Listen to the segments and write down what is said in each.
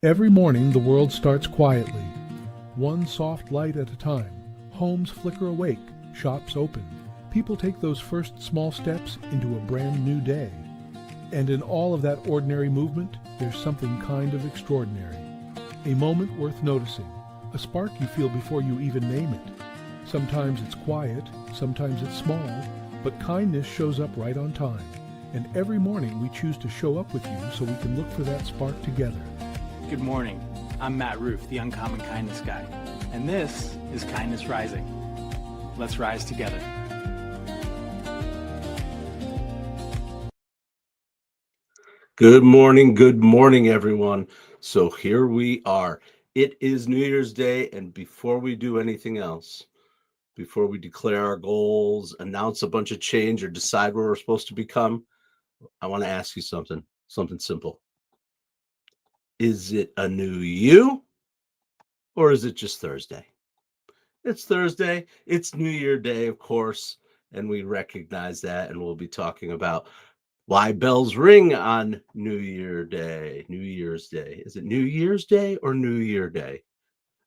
Every morning the world starts quietly, one soft light at a time. Homes flicker awake, shops open. People take those first small steps into a brand new day. And in all of that ordinary movement, there's something kind of extraordinary. A moment worth noticing, a spark you feel before you even name it. Sometimes it's quiet, sometimes it's small, but kindness shows up right on time. And every morning we choose to show up with you so we can look for that spark together. Good morning. I'm Matt Roof, the Uncommon Kindness Guy, and this is Kindness Rising. Let's rise together. Good morning, everyone. So here we are. It is New Year's Day, and before we do anything else, before we declare our goals, announce a bunch of change, or decide where we're supposed to become, I want to ask you something simple. Is it a new you, or is it just Thursday? It's Thursday. It's New Year Day, of course, and we recognize that, and we'll be talking about why bells ring on New Year's Day. Is it New Year's Day or New Year Day?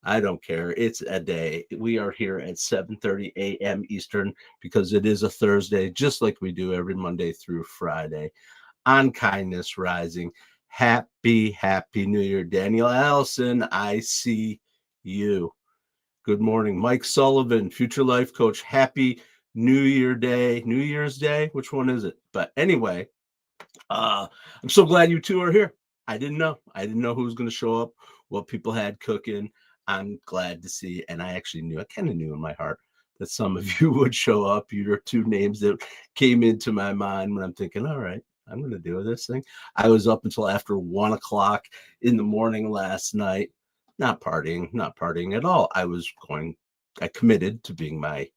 I don't care. It's a day. We are here at 7:30 a.m. Eastern because it is a Thursday, just like we do every Monday through Friday on Kindness Rising. Happy New Year. Daniel Allison, I see you. Good morning. Mike Sullivan, future life coach. Happy New Year's Day. Which one is it? But anyway, I'm so glad you two are here. I didn't know who was going to show up, what people had cooking. I'm glad to see, and I kind of knew in my heart that some of you would show up. You're two names that came into my mind when I'm thinking, all right, I'm going to do this thing. I was up until after 1 o'clock in the morning last night, not partying at all. I committed to being my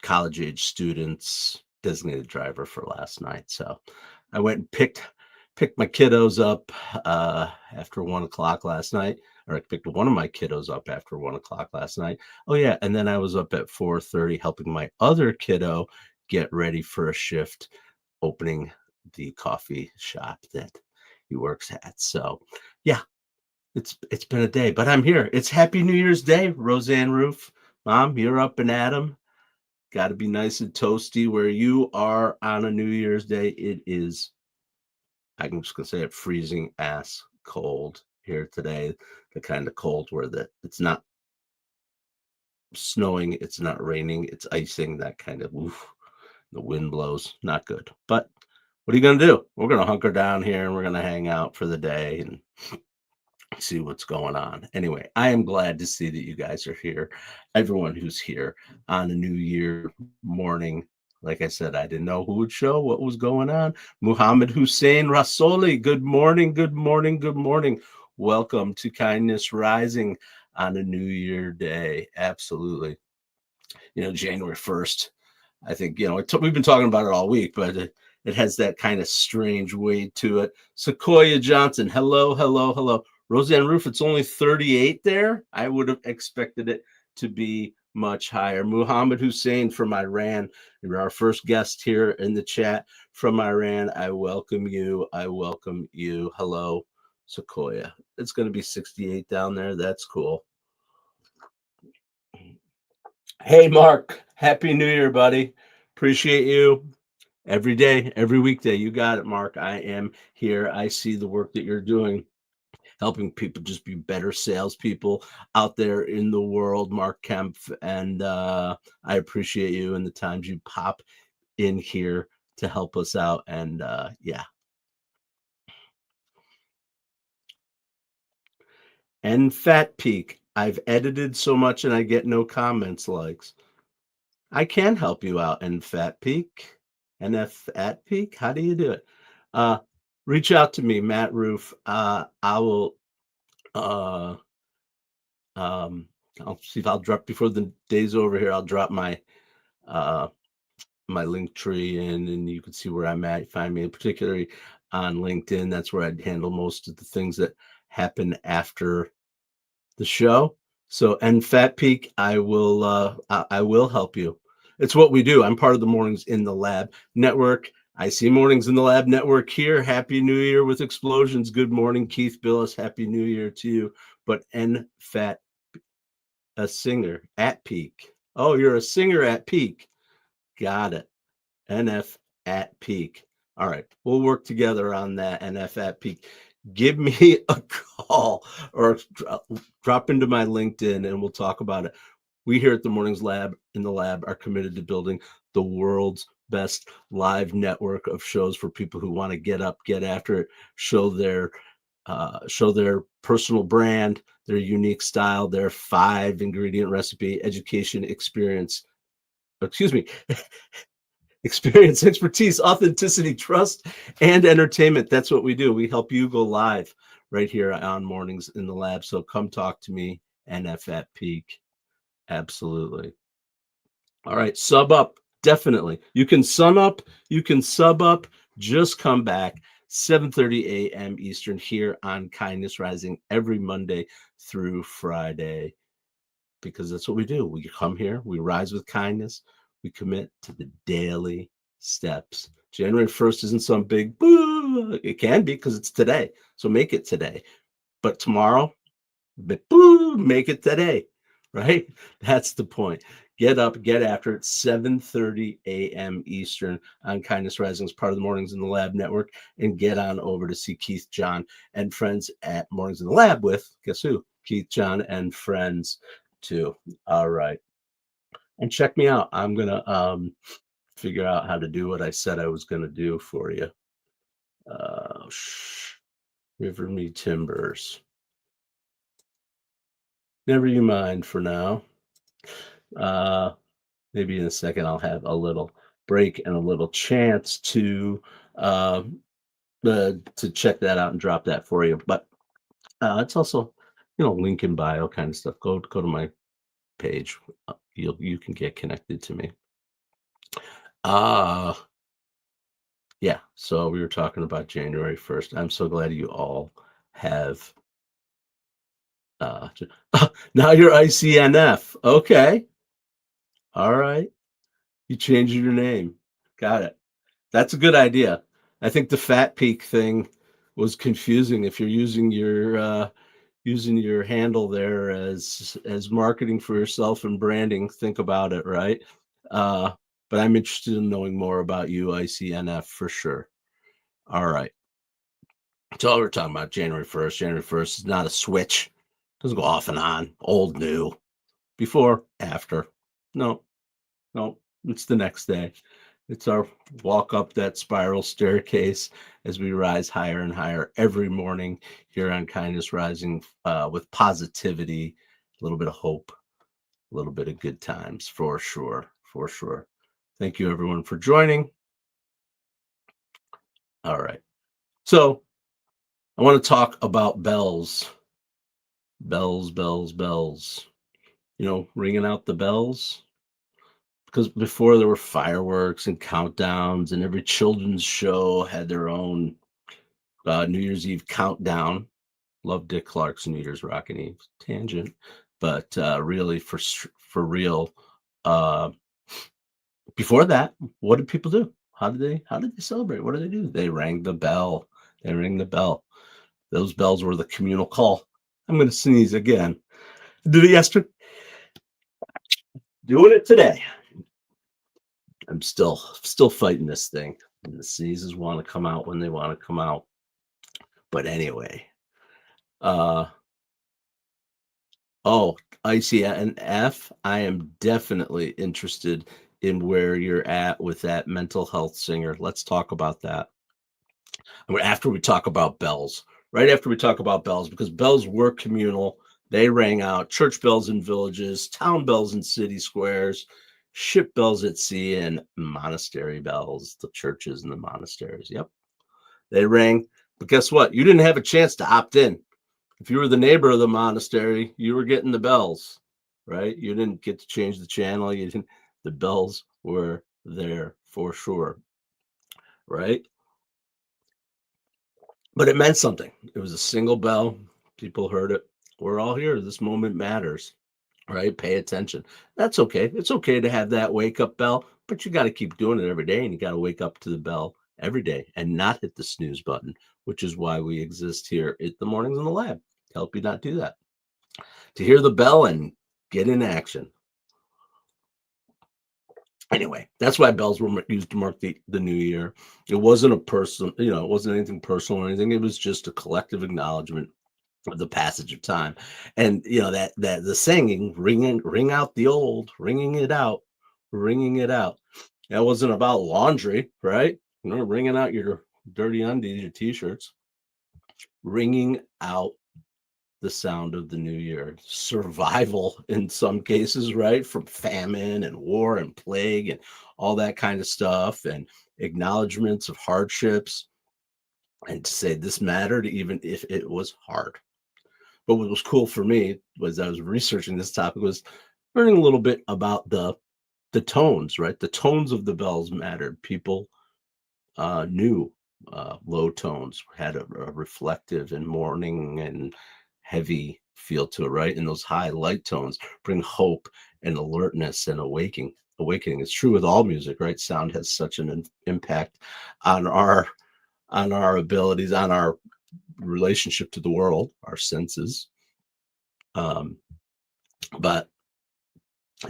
college age student's designated driver for last night. So I went and picked my kiddos up after 1 o'clock last night, or I picked one of my kiddos up after 1 o'clock last night. Oh yeah, and then I was up at 4:30 helping my other kiddo get ready for a shift, opening the coffee shop that he works at. So yeah, it's been a day, but I'm here. It's Happy New Year's Day, Roseanne Roof. Mom, you're up and at 'em. Got to be nice and toasty where you are on a New Year's Day. It is, I'm just going to say it, freezing ass cold here today. The kind of cold where it's not snowing, it's not raining, it's icing, that kind of, oof, the wind blows, not good. But what are you going to do? We're going to hunker down here and we're going to hang out for the day and see what's going on. Anyway, I am glad to see that you guys are here. Everyone who's here on a New Year morning. Like I said, I didn't know who would show, what was going on. Muhammad Hussein Rasoli, good morning. Welcome to Kindness Rising on a New Year Day. Absolutely. January 1st, I think, we've been talking about it all week, but it has that kind of strange weight to it. Sequoia Johnson, hello. Roseanne Roof, it's only 38 there. I would have expected it to be much higher. Muhammad Hussein from Iran, you're our first guest here in the chat from Iran. I welcome you. Hello, Sequoia. It's going to be 68 down there. That's cool. Hey, Mark. Happy New Year, buddy. Appreciate you. Every day, every weekday. You got it, Mark. I am here. I see the work that you're doing, helping people just be better salespeople out there in the world, Mark Kempf. And I appreciate you and the times you pop in here to help us out. And yeah. And Fat Peak, I've edited so much and I get no comments likes. I can help you out, and Fat Peak. And Fat Peak, how do you do it? Reach out to me, Matt Roof. I will I'll see if I'll drop before the day's over here. I'll drop my my link tree in, and you can see where I'm at. Find me, particularly on LinkedIn. That's where I'd handle most of the things that happen after the show. So, and Fat Peak, I will help you. It's what we do. I'm part of the Mornings in the Lab network. I see Mornings in the Lab Network here. Happy New Year with explosions. Good morning, Keith Billis. Happy New Year to you. But NFAT, a singer at peak. Oh, you're a singer at peak. Got it. NF at peak. All right. We'll work together on that NF at peak. Give me a call or drop into my LinkedIn and we'll talk about it. We here at the Mornings Lab in the Lab are committed to building the world's best live network of shows for people who want to get up, get after it, show their personal brand, their unique style, their 5-ingredient recipe, education, experience, experience, expertise, authenticity, trust, and entertainment. That's what we do. We help you go live right here on Mornings in the Lab. So come talk to me, NF at Peak. Absolutely. All right, sub up. Definitely. You can sum up, you can sub up, just come back. 7:30 a.m. Eastern here on Kindness Rising every Monday through Friday, because that's what we do. We come here, we rise with kindness, we commit to the daily steps. January 1st isn't some big boo. It can be because it's today. So make it today. But tomorrow, boo, make it today, right? That's the point. Get up, get after it. 7:30 a.m. Eastern on Kindness Rising as part of the Mornings in the Lab Network. And get on over to see Keith, John, and friends at Mornings in the Lab with, guess who? Keith, John, and friends too. All right. And check me out. I'm going to figure out how to do what I said I was going to do for you. River Me Timbers. Never you mind for now. Maybe in a second I'll have a little break and a little chance to check that out and drop that for you. But it's also, link in bio kind of stuff. Go to my page. You can get connected to me. Yeah. So we were talking about January 1st. I'm so glad you all have. Now you're ICNF. Okay. All right. You changed your name. Got it. That's a good idea. I think the fat peak thing was confusing. If you're using your handle there as marketing for yourself and branding, think about it, right? But I'm interested in knowing more about you, ICNF, for sure. All right. So we're talking about January 1st. January 1st is not a switch. Doesn't go off and on. Old, new. Before, after. No. It's the next day. It's our walk up that spiral staircase as we rise higher and higher every morning here on Kindness Rising, with positivity, a little bit of hope, a little bit of good times, for sure. For sure. Thank you, everyone, for joining. All right. So I want to talk about bells. Bells, bells, bells. Ringing out the bells. Because before there were fireworks and countdowns, and every children's show had their own New Year's Eve countdown. Love Dick Clark's New Year's Rockin' Eve tangent, but really for real. Before that, what did people do? How did they celebrate? What did they do? They rang the bell. They rang the bell. Those bells were the communal call. I'm going to sneeze again. Did it yesterday. Doing it today. I'm still fighting this thing. And the sneezes want to come out when they want to come out. But anyway, ICNF, I am definitely interested in where you're at with that mental health singer. Let's talk about that. After we talk about bells, right after we talk about bells, because bells were communal. They rang out church bells in villages, town bells in city squares, ship bells at sea, and monastery bells, the churches and the monasteries. Yep. They rang. But guess what? You didn't have a chance to opt in. If you were the neighbor of the monastery, you were getting the bells, right? You didn't get to change the channel. The bells were there for sure, right? But it meant something. It was a single bell. People heard it. We're all here. This moment matters, right? Pay attention. That's okay. It's okay to have that wake up bell, but you got to keep doing it every day, and you got to wake up to the bell every day and not hit the snooze button, which is why we exist here at the Mornings in the Lab to help you not do that. To hear the bell and get in action. Anyway, that's why bells were used to mark the new year. It wasn't a person, it wasn't anything personal or anything. It was just a collective acknowledgement of the passage of time. And that the singing, ring out the old, ringing it out. That wasn't about laundry, right? Wringing out your dirty undies, your t-shirts, ringing out the sound of the new year, survival in some cases, right? From famine and war and plague and all that kind of stuff, and acknowledgments of hardships, and to say this mattered even if it was hard. But what was cool for me was I was researching this topic, was learning a little bit about the tones, right? The tones of the bells mattered. People knew low tones had a reflective and mourning and heavy feel to it, right? And those high light tones bring hope and alertness and awakening. It's true with all music, right? Sound has such an impact on our abilities, on our relationship to the world, our senses. But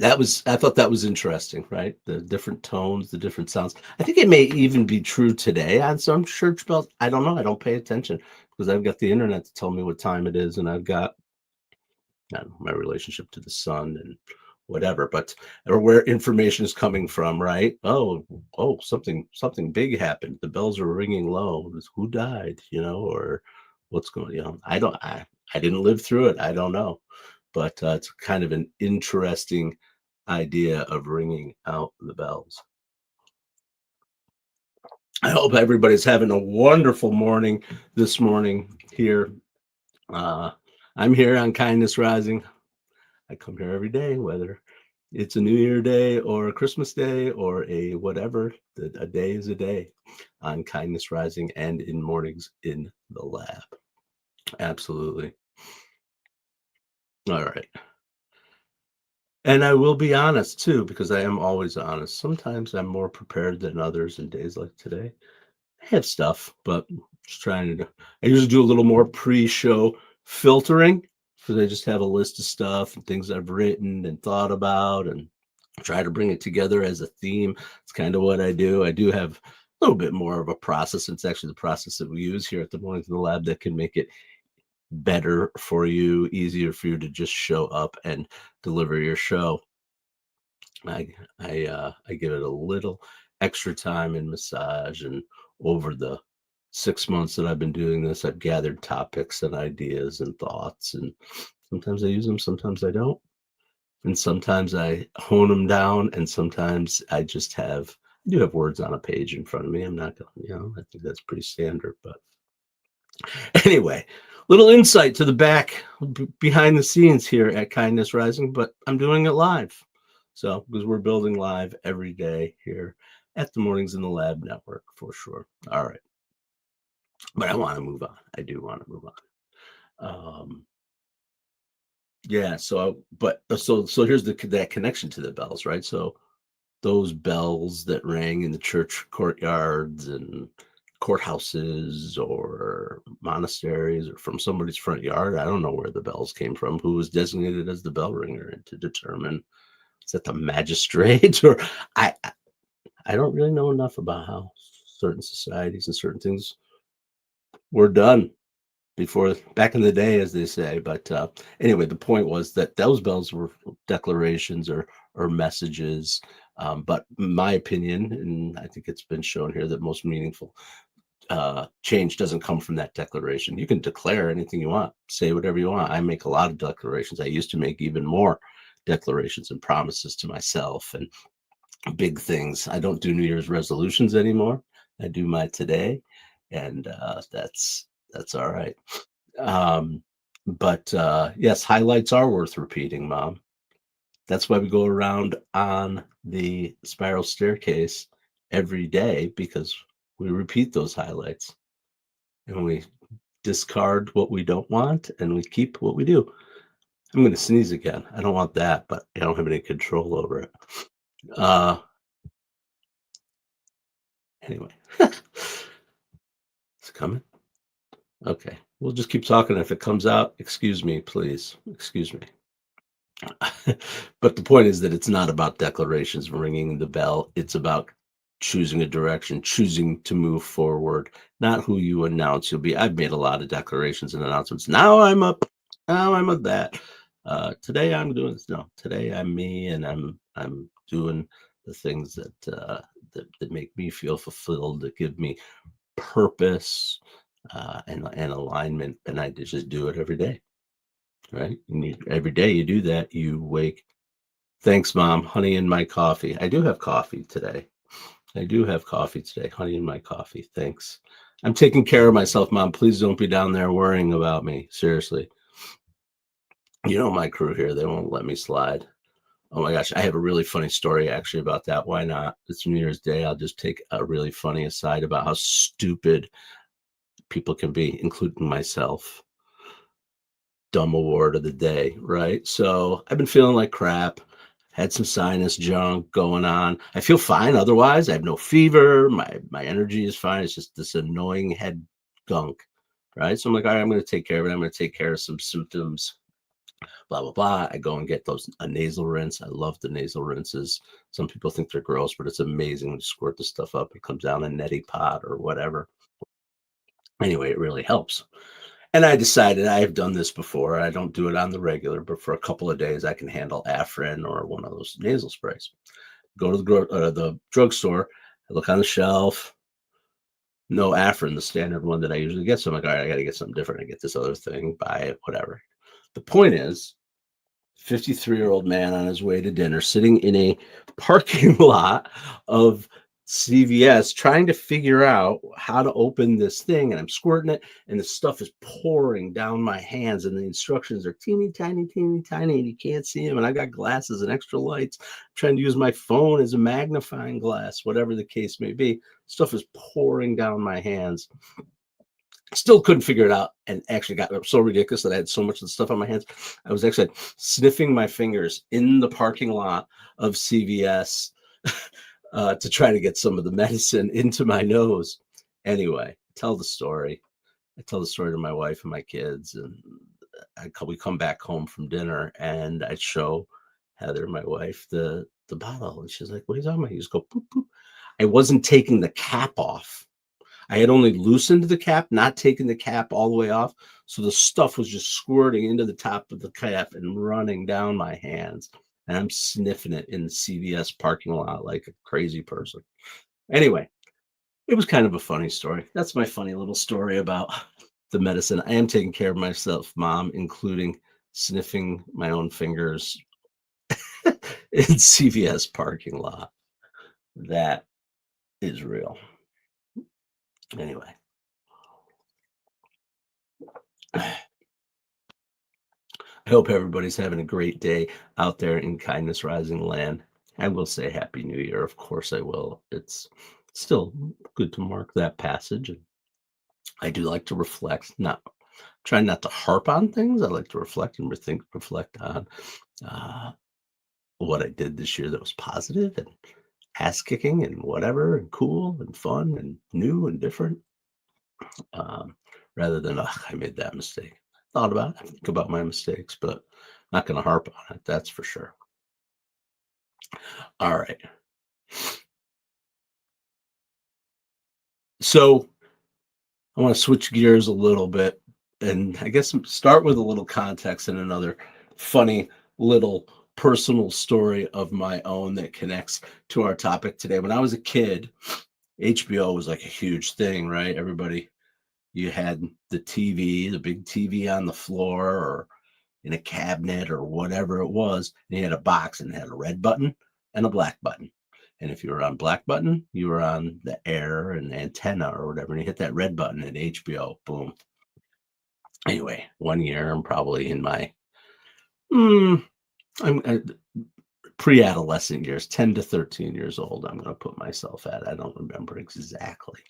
I thought that was interesting, right? The different tones, the different sounds. I think it may even be true today on some church bells. I don't know. I don't pay attention because I've got the internet to tell me what time it is, and I've got my relationship to the sun and whatever, or where information is coming from, right? Oh, something big happened. The bells are ringing low. Who died, or what's going on? I didn't live through it. I don't know. But it's kind of an interesting idea of ringing out the bells. I hope everybody's having a wonderful morning this morning here. I'm here on Kindness Rising. I come here every day, whether it's a New Year day or a Christmas day or a whatever. A day is a day on Kindness Rising and in Mornings in the Lab. Absolutely. All right. And I will be honest too, because I am always honest. Sometimes I'm more prepared than others in days like today. I have stuff, but just trying to I usually do a little more pre-show filtering, because I just have a list of stuff and things I've written and thought about and try to bring it together as a theme. It's kind of what I do. I do have a little bit more of a process. It's actually the process that we use here at the Mornings in the Lab that can make it better for you, easier for you to just show up and deliver your show. I give it a little extra time and massage, and over the 6 months that I've been doing this, I've gathered topics and ideas and thoughts, and sometimes I use them, sometimes I don't, and sometimes I hone them down, and sometimes I do have words on a page in front of me. I'm not going, I think that's pretty standard, but anyway, little insight to the back behind the scenes here at Kindness Rising, but I'm doing it live. So, because we're building live every day here at the Mornings in the Lab Network, for sure. All right. But I want to move on. I do want to move on. Yeah. So here's that connection to the bells, right? So those bells that rang in the church courtyards and courthouses or monasteries or from somebody's front yard. I don't know where the bells came from, who was designated as the bell ringer, and to determine, is that the magistrate? Or I don't really know enough about how certain societies and certain things were done back in the day, as they say. But anyway, the point was that those bells were declarations or messages. But my opinion, and I think it's been shown here, that most meaningful change doesn't come from that declaration. You can declare anything you want, say whatever you want. I make a lot of declarations. I used to make even more declarations and promises to myself and big things. I don't do New Year's resolutions anymore. I do my today, and that's all right. But yes, highlights are worth repeating, Mom. That's why we go around on the spiral staircase every day, because we repeat those highlights and we discard what we don't want and we keep what we do. I'm going to sneeze again. I don't want that, but I don't have any control over it. Anyway, it's coming. Okay, we'll just keep talking. If it comes out, excuse me, please. Excuse me. But the point is that it's not about declarations ringing the bell. It's about choosing a direction, choosing to move forward, not who you announce you'll be. I've made a lot of declarations and announcements. Now I'm up. Now I'm of that. Today I'm doing this. No, today I'm me, and I'm doing the things that make me feel fulfilled, that give me purpose and alignment, and I just do it every day. Right? Every day you do that, you wake. Thanks, Mom. Honey in my coffee. I do have coffee today. Honey in my coffee. Thanks. I'm taking care of myself, Mom. Please don't be down there worrying about me. Seriously. You know my crew here, they won't let me slide. Oh my gosh, I have a really funny story actually about that. Why not? It's New Year's Day. I'll just take a really funny aside about how stupid people can be, including myself. Dumb award of the day, right? So I've been feeling like crap, had some sinus junk going on. I feel fine otherwise. I have no fever. My energy is fine. It's just this annoying head gunk, right? So I'm like, all right, I'm going to take care of it. I'm going to take care of some symptoms, blah, blah, blah. I go and get a nasal rinse. I love the nasal rinses. Some people think they're gross, but it's amazing when you squirt the stuff up. It comes down a neti pot or whatever. Anyway, it really helps. And I decided, I have done this before. I don't do it on the regular, but for a couple of days, I can handle Afrin or one of those nasal sprays. Go to the drugstore. I look on the shelf. No Afrin, the standard one that I usually get. So I'm like, all right, I got to get something different. I get this other thing, buy it, whatever. The point is, 53-year-old man on his way to dinner, sitting in a parking lot of CVS, trying to figure out how to open this thing, and I'm squirting it, and the stuff is pouring down my hands, and the instructions are teeny tiny, and you can't see them. And I got glasses and extra lights. I'm trying to use my phone as a magnifying glass, whatever the case may be. Stuff is pouring down my hands. Still couldn't figure it out, and actually got so ridiculous that I had so much of the stuff on my hands. I was actually sniffing my fingers in the parking lot of CVS to try to get some of the medicine into my nose. Anyway, I tell the story to my wife and my kids, and we come back home from dinner, and I show Heather, my wife, the bottle, and she's like, "What are you talking about?" You just go poop poop. I wasn't taking the cap off. I had only loosened the cap, not taken the cap all the way off. So the stuff was just squirting into the top of the cap and running down my hands. And I'm sniffing it in the CVS parking lot like a crazy person. Anyway, it was kind of a funny story. That's my funny little story about the medicine. I am taking care of myself, Mom, including sniffing my own fingers in CVS parking lot. That is real. Anyway. I hope everybody's having a great day out there in Kindness Rising land. I will say Happy New Year. Of course I will. It's still good to mark that passage. And I do like to reflect, try not to harp on things. I like to reflect and reflect on what I did this year that was positive and ass kicking and whatever, and cool and fun and new and different. Rather than, I made that mistake. Thought about it. I think about my mistakes, but not going to harp on it. That's for sure. All right. So I want to switch gears a little bit, and I guess start with a little context and another funny little personal story of my own that connects to our topic today. When I was a kid, HBO was like a huge thing, right? You had the TV, the big TV on the floor or in a cabinet or whatever it was, and you had a box and it had a red button and a black button. And if you were on black button, you were on the air and antenna or whatever, and you hit that red button at HBO, boom. Anyway, one year I'm probably in my pre-adolescent years, 10 to 13 years old, I'm going to put myself at. I don't remember exactly.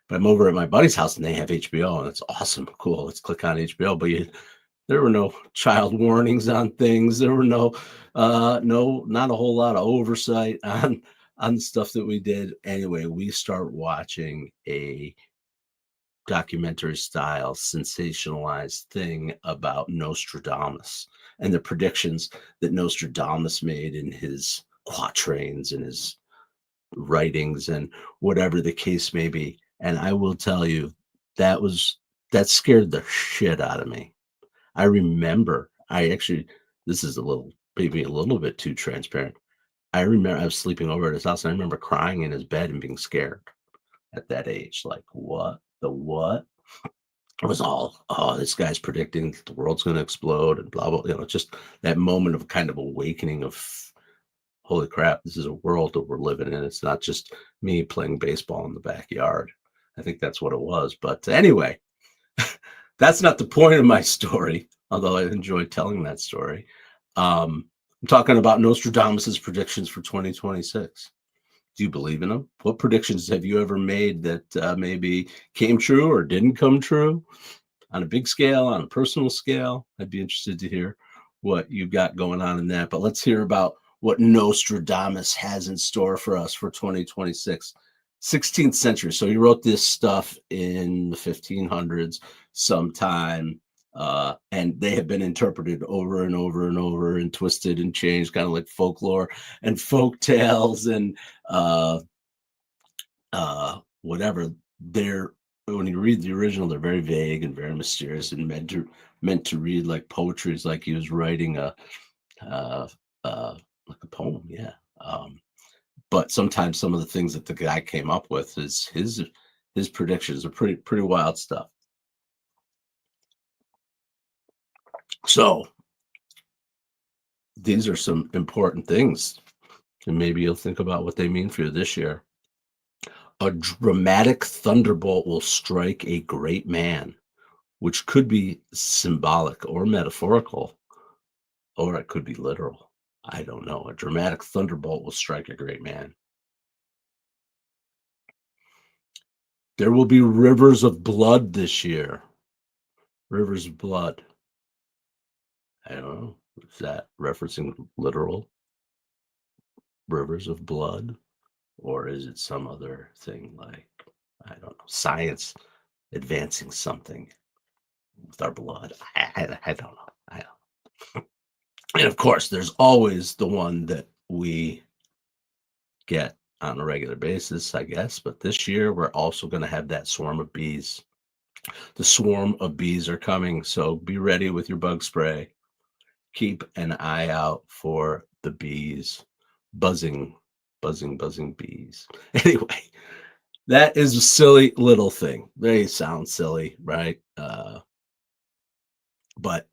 But I'm over at my buddy's house and they have HBO, and it's awesome. Cool. Let's click on HBO. But there were no child warnings on things. There were not a whole lot of oversight on on the stuff that we did. Anyway, we start watching a documentary style sensationalized thing about Nostradamus and the predictions that Nostradamus made in his quatrains and his writings and whatever the case may be. And I will tell you, that scared the shit out of me. I remember, this is maybe a little bit too transparent. I remember I was sleeping over at his house and I remember crying in his bed and being scared at that age. Like, what? The what? It was all, oh, this guy's predicting the world's going to explode and blah, blah, just that moment of kind of awakening of, holy crap, this is a world that we're living in. It's not just me playing baseball in the backyard. I think that's what it was. But anyway, that's not the point of my story, although I enjoy telling that story. I'm talking about Nostradamus's predictions for 2026. Do you believe in them? What predictions have you ever made that maybe came true or didn't come true on a big scale, on a personal scale? I'd be interested to hear what you've got going on in that. But let's hear about what Nostradamus has in store for us for 2026. 16th century. So he wrote this stuff in the 1500s sometime. And they have been interpreted over and over and over and twisted and changed, kind of like folklore and folk tales and whatever. When you read the original, they're very vague and very mysterious and meant to read like poetry. It's like he was writing like a poem, yeah. But sometimes some of the things that the guy came up with is his predictions are pretty wild stuff. So these are some important things, and maybe you'll think about what they mean for you this year. A dramatic thunderbolt will strike a great man, which could be symbolic or metaphorical, or it could be literal. I don't know. A dramatic thunderbolt will strike a great man. There will be rivers of blood this year. Rivers of blood. I don't know. Is that referencing literal rivers of blood? Or is it some other thing like, I don't know, science advancing something with our blood? I don't know. I don't. And of course, there's always the one that we get on a regular basis, I guess. But this year, we're also going to have that swarm of bees. The swarm of bees are coming. So be ready with your bug spray. Keep an eye out for the bees. Buzzing bees. Anyway, that is a silly little thing. They sound silly, right? But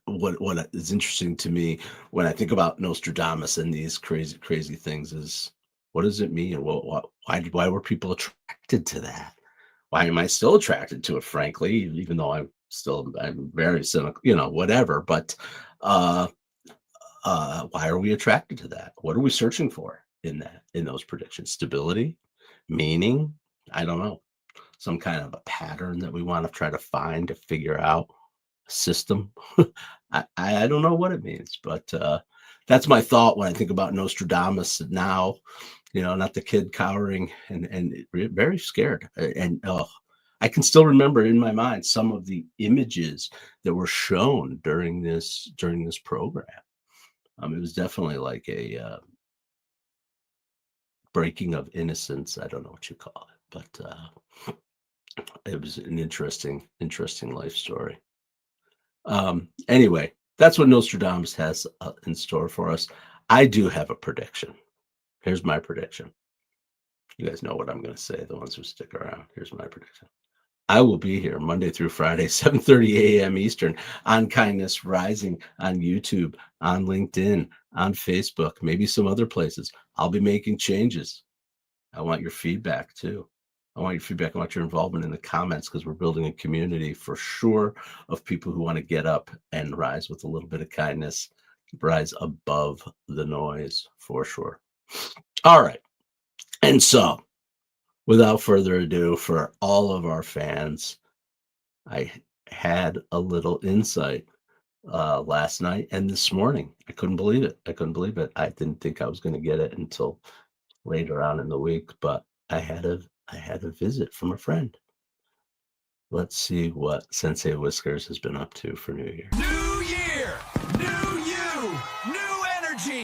what is interesting to me when I think about Nostradamus and these crazy things is, what does it mean? Why were people attracted to that? Why am I still attracted to it? Frankly, even though I'm very cynical, whatever. But why are we attracted to that? What are we searching for in those predictions? Stability, meaning? I don't know. Some kind of a pattern that we want to try to find to figure out a system. I don't know what it means, but that's my thought when I think about Nostradamus now. Not the kid cowering and very scared. And I can still remember in my mind some of the images that were shown during this program. It was definitely like a breaking of innocence. I don't know what you call it, but it was an interesting life story. Anyway, that's what Nostradamus has in store for us. I do have a prediction. Here's my prediction. You guys know what I'm going to say, the ones who stick around. Here's my prediction. I will be here Monday through Friday, 7:30 a.m. Eastern, on Kindness Rising, on YouTube, on LinkedIn, on Facebook, maybe some other places. I'll be making changes. I want your feedback too. I want your involvement in the comments, because we're building a community for sure of people who want to get up and rise with a little bit of kindness, rise above the noise for sure. All right. And so, without further ado, for all of our fans, I had a little insight last night and this morning. I couldn't believe it. I didn't think I was going to get it until later on in the week, but I had a visit from a friend. Let's see what Sensei Whiskers has been up to for New Year. New year, new you, new energy.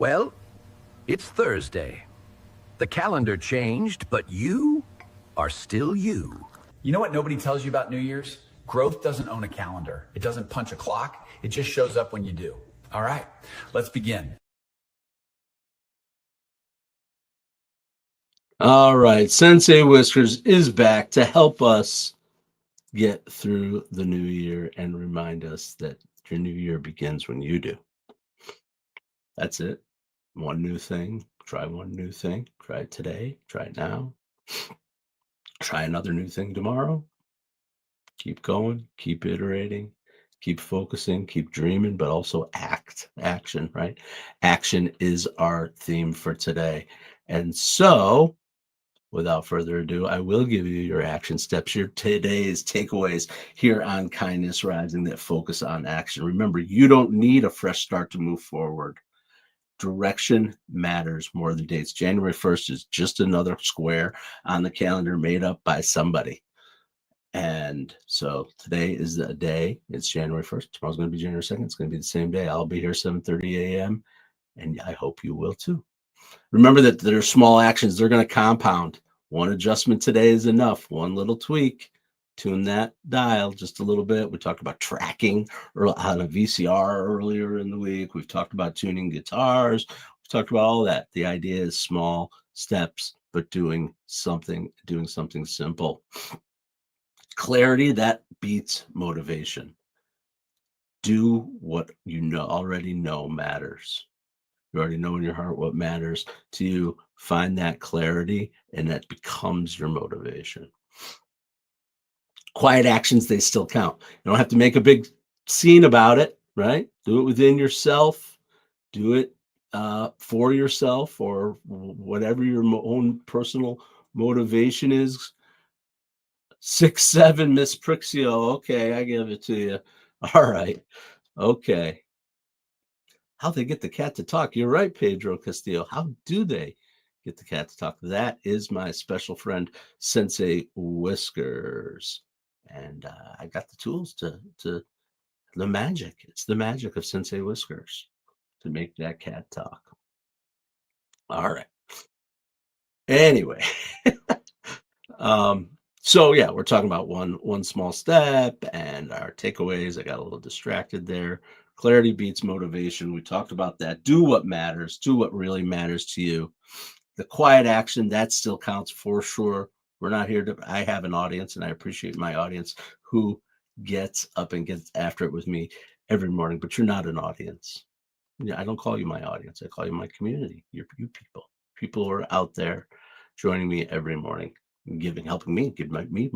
Well, it's Thursday. The calendar changed, but you are still you. You know what nobody tells you about New Year's? Growth doesn't own a calendar. It doesn't punch a clock. It just shows up when you do. All right, let's begin. All right, Sensei Whiskers is back to help us get through the new year and remind us that your new year begins when you do. That's it. One new thing. Try one new thing. Try it today. Try it now. Try another new thing tomorrow. Keep going. Keep iterating. Keep focusing. Keep dreaming, but also action, right? Action is our theme for today. And so, without further ado, I will give you your action steps, your today's takeaways here on Kindness Rising that focus on action. Remember, you don't need a fresh start to move forward. Direction matters more than dates. January 1st is just another square on the calendar made up by somebody. And so today is the day. It's January 1st. Tomorrow's going to be January 2nd. It's going to be the same day. I'll be here 7:30 a.m. and I hope you will too. Remember that there are small actions. They're going to compound. One adjustment today is enough. One little tweak. Tune that dial just a little bit. We talked about tracking on a VCR earlier in the week. We've talked about tuning guitars. We've talked about all that. The idea is small steps, but doing something simple. Clarity, that beats motivation. Do what you already know matters. You already know in your heart what matters to you. Find that clarity, and that becomes your motivation. Quiet actions, they still count. You don't have to make a big scene about it, right? Do it within yourself. Do it for yourself, or whatever your own personal motivation is. 6'7", Miss Prixio. Okay, I give it to you. All right. Okay. How they get the cat to talk. You're right, Pedro Castillo. How do they get the cat to talk? That is my special friend, Sensei Whiskers. And I got the tools to the magic. It's the magic of Sensei Whiskers to make that cat talk. All right. Anyway. So yeah, we're talking about one small step and our takeaways. I got a little distracted there. Clarity beats motivation. We talked about that. Do what matters. Do what really matters to you. The quiet action, that still counts for sure. We're not here to, I have an audience, and I appreciate my audience who gets up and gets after it with me every morning, but you're not an audience. I don't call you my audience. I call you my community. You people. People who are out there joining me every morning, helping me give me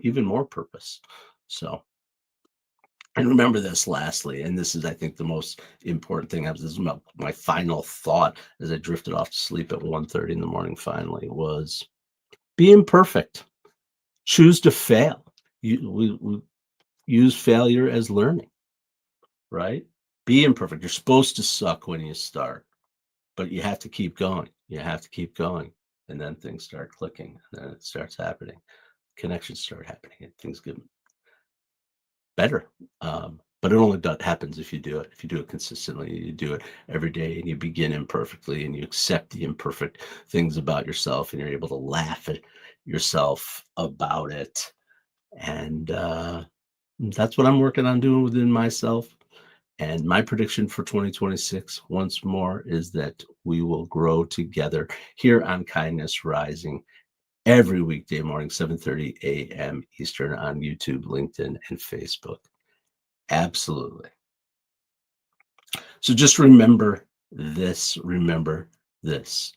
even more purpose. So, and remember this lastly, and this is, I think, the most important thing. This is my final thought as I drifted off to sleep at 1:30 in the morning finally, was be imperfect. Choose to fail. We use failure as learning, right? Be imperfect. You're supposed to suck when you start, but you have to keep going. You have to keep going. And then things start clicking, and then it starts happening. Connections start happening, and things get better. But it only happens if you do it. If you do it consistently, you do it every day, and you begin imperfectly, and you accept the imperfect things about yourself, and you're able to laugh at yourself about it. And that's what I'm working on doing within myself. And my prediction for 2026, once more, is that we will grow together here on Kindness Rising every weekday morning, 7:30 a.m. Eastern on YouTube, LinkedIn, and Facebook. Absolutely. So just remember this. Remember this.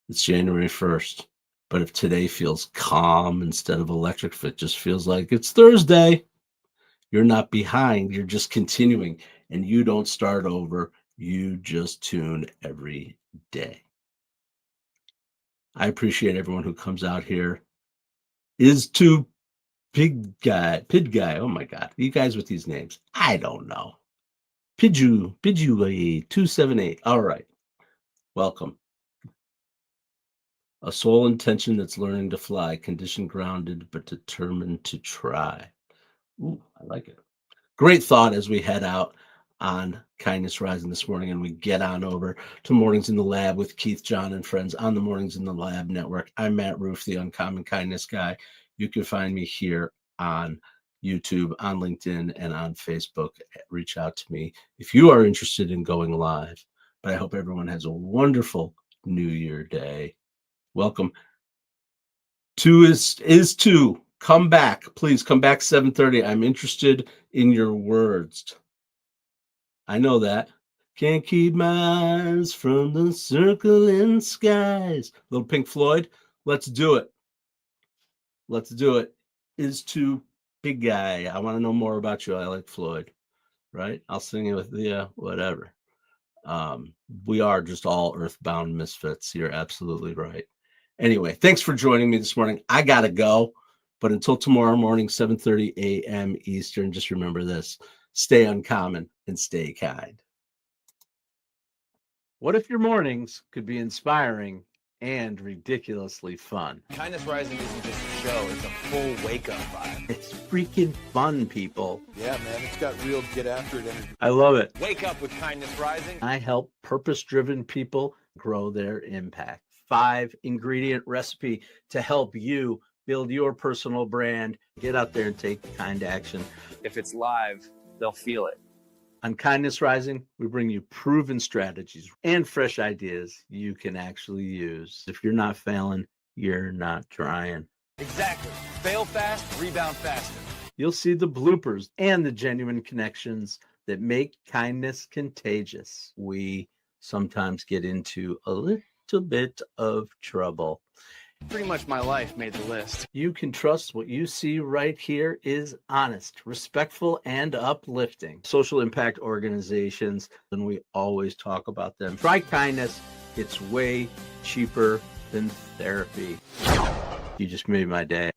It's January 1st. But if today feels calm instead of electric, if it just feels like it's Thursday, you're not behind. You're just continuing. And you don't start over. You just tune every day. I appreciate everyone who comes out here. Is to Pid guy. Oh my God. You guys with these names. I don't know. Pidgey 278. All right. Welcome. A soul intention that's learning to fly, condition grounded, but determined to try. Ooh, I like it. Great thought as we head out on Kindness Rising this morning and we get on over to Mornings in the Lab with Keith, John, and friends on the Mornings in the Lab network. I'm Matt Roof, the Uncommon Kindness Guy. You can find me here on YouTube, on LinkedIn, and on Facebook. Reach out to me if you are interested in going live. But I hope everyone has a wonderful New Year day. Welcome. 2 is 2. Come back. Please come back 7:30. I'm interested in your words. I know that. Can't keep my eyes from the circling skies. Little Pink Floyd. Let's do it. Let's do it. Is 2 big guy. I want to know more about you. I like Floyd, right? I'll sing it with you, whatever. We are just all earthbound misfits. You're absolutely right. Anyway, thanks for joining me this morning. I gotta go, but until tomorrow morning, 7:30 a.m. Eastern, just remember this: stay uncommon and stay kind. What if your mornings could be inspiring and ridiculously fun? Kindness Rising isn't just a show, it's a full wake-up vibe. It's freaking fun, people. Yeah, man, it's got real get after it energy. I love it. Wake up with Kindness Rising. I help purpose-driven people grow their impact. 5-ingredient recipe to help you build your personal brand. Get out there and take kind action. If it's live, they'll feel it. On Kindness Rising, we bring you proven strategies and fresh ideas you can actually use. If you're not failing, you're not trying. Exactly. Fail fast, rebound faster. You'll see the bloopers and the genuine connections that make kindness contagious. We sometimes get into a little bit of trouble. Pretty much my life made the list. You can trust what you see right here is honest, respectful, and uplifting. Social impact organizations, and we always talk about them. Try kindness. It's way cheaper than therapy. You just made my day.